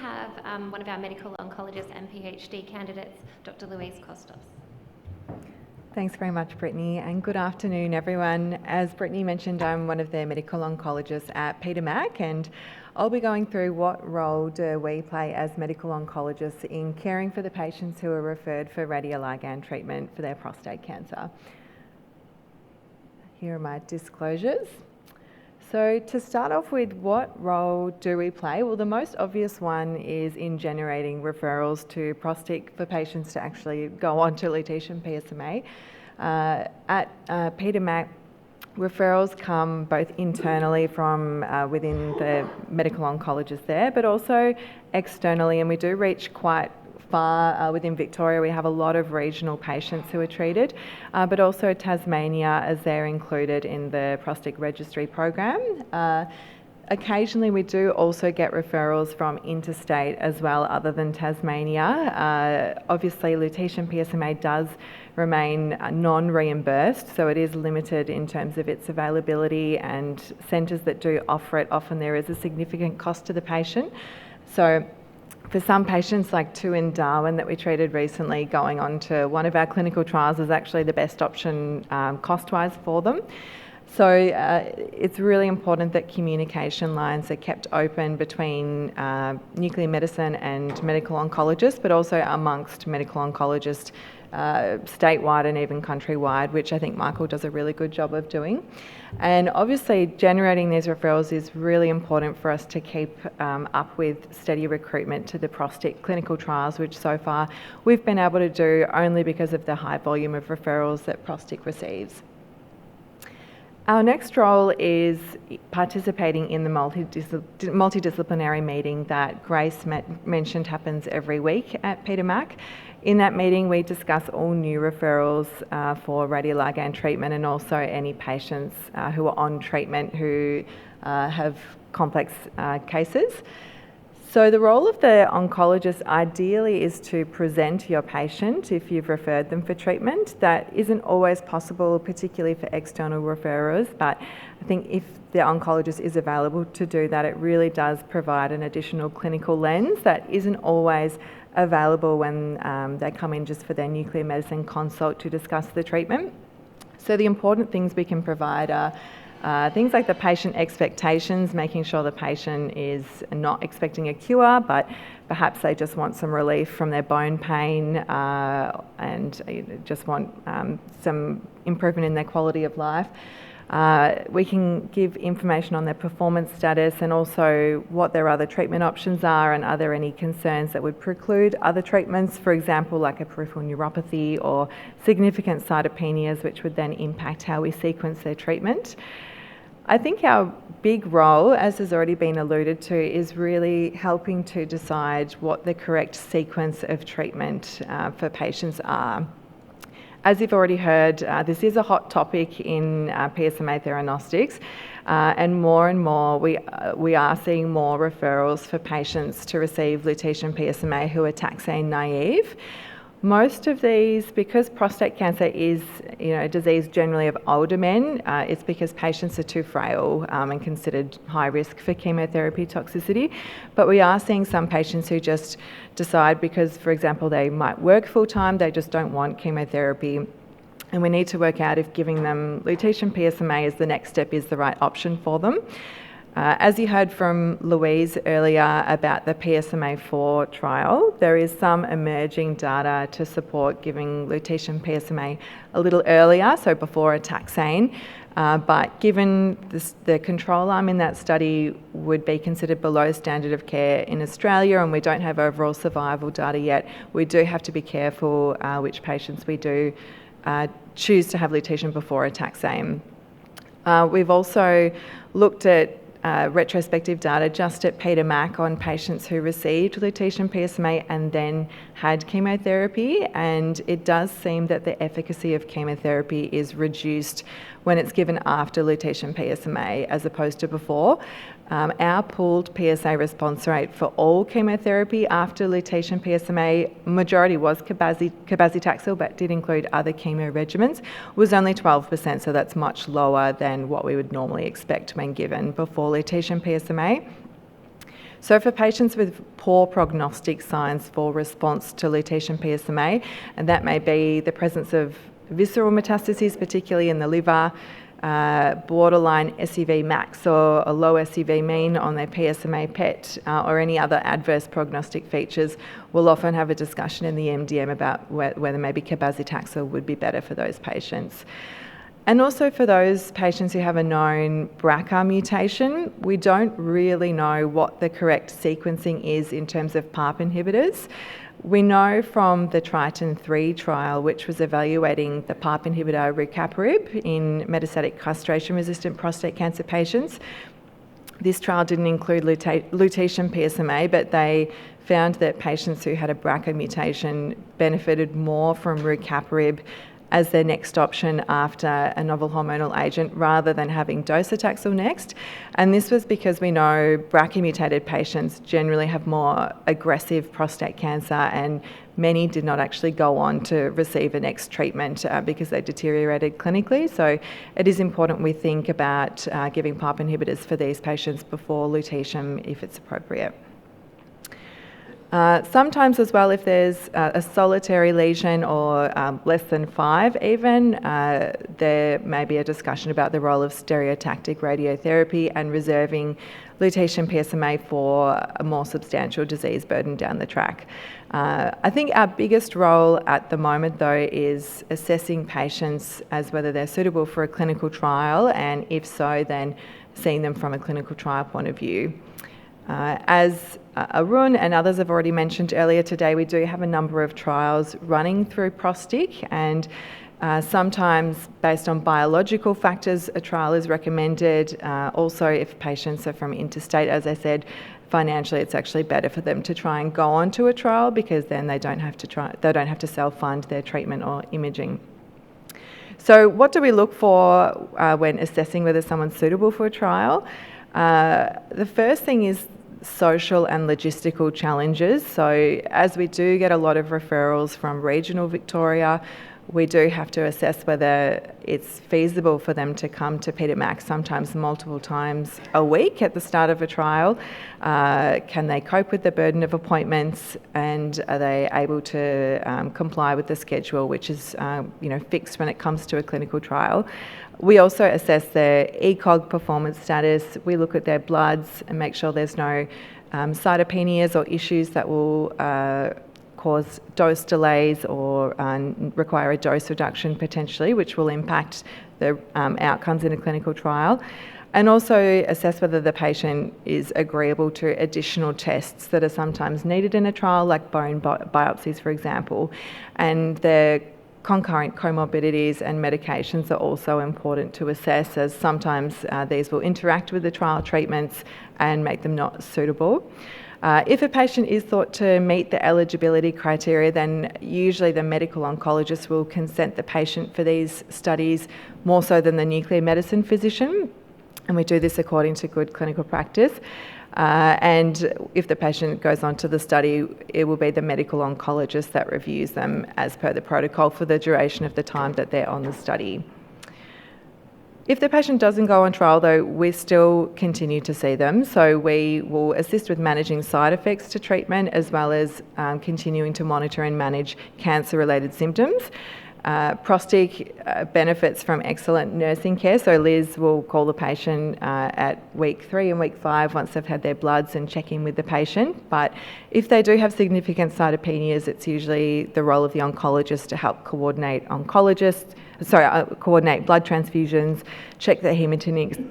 have one of our medical oncologists and PhD candidates, Dr. Louise Kostos. Thanks very much, Brittany, and good afternoon, everyone. As Brittany mentioned, I'm one of the medical oncologists at Peter Mac, and I'll be going through what role do we play as medical oncologists in caring for the patients who are referred for radioligand treatment for their prostate cancer. Here are my disclosures. So to start off with, what role do we play? Well, the most obvious one is in generating referrals to Prostic for patients to actually go on to lutetium PSMA. At Peter Mac, referrals come both internally from within the medical oncologist there, but also externally, and we do reach quite far within Victoria. We have a lot of regional patients who are treated, but also Tasmania, as they're included in the Prostic Registry program. Occasionally we do also get referrals from interstate as well, other than Tasmania. Obviously lutetium PSMA does remain non-reimbursed, so it is limited in terms of its availability, and centres that do offer it, often there is a significant cost to the patient. So for some patients, like two in Darwin that we treated recently, going on to one of our clinical trials is actually the best option cost-wise for them. So it's really important that communication lines are kept open between nuclear medicine and medical oncologists, but also amongst medical oncologists statewide and even countrywide, which I think Michael does a really good job of doing. And obviously generating these referrals is really important for us to keep up with steady recruitment to the Prostic clinical trials, which so far we've been able to do only because of the high volume of referrals that Prostic receives. Our next role is participating in the multidisciplinary meeting that Grace mentioned happens every week at Peter Mac. In that meeting, we discuss all new referrals for radioligand treatment, and also any patients who are on treatment who have complex cases. So the role of the oncologist ideally is to present your patient if you've referred them for treatment. That isn't always possible, particularly for external referrers, but I think if the oncologist is available to do that, it really does provide an additional clinical lens that isn't always available when they come in just for their nuclear medicine consult to discuss the treatment. So the important things we can provide are things like the patient expectations, making sure the patient is not expecting a cure, but perhaps they just want some relief from their bone pain and just want some improvement in their quality of life. We can give information on their performance status and also what their other treatment options are, and are there any concerns that would preclude other treatments, for example like a peripheral neuropathy or significant cytopenias, which would then impact how we sequence their treatment. I think our big role, as has already been alluded to, is really helping to decide what the correct sequence of treatment for patients are. As you've already heard, this is a hot topic in PSMA theranostics, and more we are seeing more referrals for patients to receive lutetium PSMA who are taxane naive. Most of these, because prostate cancer is a disease generally of older men, it's because patients are too frail and considered high risk for chemotherapy toxicity. But we are seeing some patients who just decide, because, for example, they might work full time, they just don't want chemotherapy. And we need to work out if giving them lutetium PSMA as the next step is the right option for them. As you heard from Louise earlier about the PSMA-4 trial, there is some emerging data to support giving lutetium PSMA a little earlier, so before a taxane, but given the control arm in that study would be considered below standard of care in Australia, and we don't have overall survival data yet, we do have to be careful which patients we do choose to have lutetium before a taxane. We've also looked at retrospective data just at Peter Mac on patients who received lutetium PSMA and then had chemotherapy, and it does seem that the efficacy of chemotherapy is reduced when it's given after lutetium PSMA as opposed to before. Our pooled PSA response rate for all chemotherapy after lutetium PSMA, majority was cabazitaxel, but did include other chemo regimens, was only 12%, so that's much lower than what we would normally expect when given before lutetium PSMA. So for patients with poor prognostic signs for response to lutetium PSMA, and that may be the presence of visceral metastases, particularly in the liver, borderline SEV max or a low SEV mean on their PSMA PET, or any other adverse prognostic features, we'll often have a discussion in the MDM about whether maybe cabazitaxel would be better for those patients. And also for those patients who have a known BRCA mutation, we don't really know what the correct sequencing is in terms of PARP inhibitors. We know from the Triton-3 trial, which was evaluating the PARP inhibitor rucaparib in metastatic castration-resistant prostate cancer patients. This trial didn't include lutetium PSMA, but they found that patients who had a BRCA mutation benefited more from rucaparib as their next option after a novel hormonal agent rather than having docetaxel next. And this was because we know BRCA mutated patients generally have more aggressive prostate cancer, and many did not actually go on to receive a next treatment because they deteriorated clinically. So it is important we think about giving PARP inhibitors for these patients before lutetium if it's appropriate. Sometimes as well, if there's a solitary lesion or less than 5 even, there may be a discussion about the role of stereotactic radiotherapy and reserving lutetium PSMA for a more substantial disease burden down the track. I think our biggest role at the moment though is assessing patients as whether they're suitable for a clinical trial, and if so, then seeing them from a clinical trial point of view. As Arun and others have already mentioned earlier today, we do have a number of trials running through ProstIC, and sometimes based on biological factors, a trial is recommended. Also, if patients are from interstate, as I said, financially it's actually better for them to try and go on to a trial because then they don't have to self-fund their treatment or imaging. So what do we look for when assessing whether someone's suitable for a trial? The first thing is social and logistical challenges. So as we do get a lot of referrals from regional Victoria, we do have to assess whether it's feasible for them to come to Peter Mac sometimes multiple times a week at the start of a trial. Can they cope with the burden of appointments, and are they able to comply with the schedule, which is fixed when it comes to a clinical trial? We also assess their ECOG performance status. We look at their bloods and make sure there's no cytopenias or issues that will cause dose delays or require a dose reduction potentially, which will impact the outcomes in a clinical trial. And also assess whether the patient is agreeable to additional tests that are sometimes needed in a trial, like bone biopsies, for example. And their concurrent comorbidities and medications are also important to assess, as sometimes these will interact with the trial treatments and make them not suitable. If a patient is thought to meet the eligibility criteria, then usually the medical oncologist will consent the patient for these studies more so than the nuclear medicine physician, and we do this according to good clinical practice. And if the patient goes on to the study, it will be the medical oncologist that reviews them as per the protocol for the duration of the time that they're on the study. If the patient doesn't go on trial though, we still continue to see them. So we will assist with managing side effects to treatment, as well as continuing to monitor and manage cancer-related symptoms. ProstIC benefits from excellent nursing care, so Liz will call the patient at week 3 and week 5 once they've had their bloods and check in with the patient. But if they do have significant cytopenias, it's usually the role of the oncologist to help coordinate blood transfusions, check their haematinics,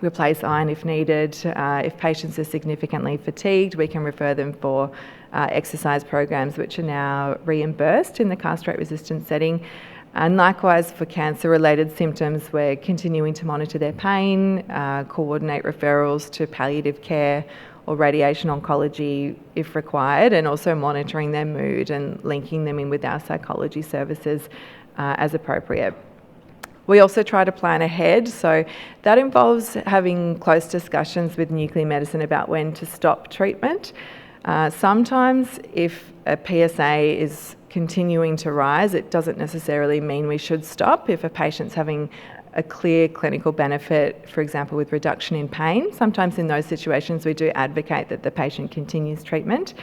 replace iron if needed. If patients are significantly fatigued, we can refer them for exercise programs, which are now reimbursed in the castrate-resistant setting. And likewise for cancer-related symptoms, we're continuing to monitor their pain, coordinate referrals to palliative care or radiation oncology if required, and also monitoring their mood and linking them in with our psychology services as appropriate. We also try to plan ahead, so that involves having close discussions with nuclear medicine about when to stop treatment. Sometimes if a PSA is continuing to rise, it doesn't necessarily mean we should stop. If a patient's having a clear clinical benefit, for example, with reduction in pain. Sometimes in those situations we do advocate that the patient continues treatment.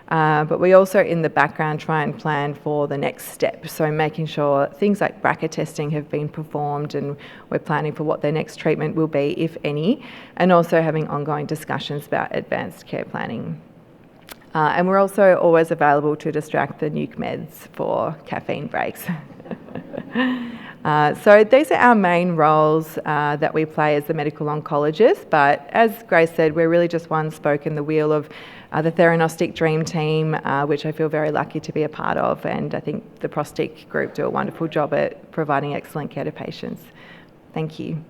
But we also, in the background, try and plan for the next step. So making sure things like BRCA testing have been performed and we're planning for what their next treatment will be, if any, and also having ongoing discussions about advanced care planning. And we're also always available to distract the nuke meds for caffeine breaks. So these are our main roles that we play as the medical oncologist, but as Grace said, we're really just one spoke in the wheel of the Theranostic Dream Team, which I feel very lucky to be a part of, and I think the Prostic group do a wonderful job at providing excellent care to patients. Thank you.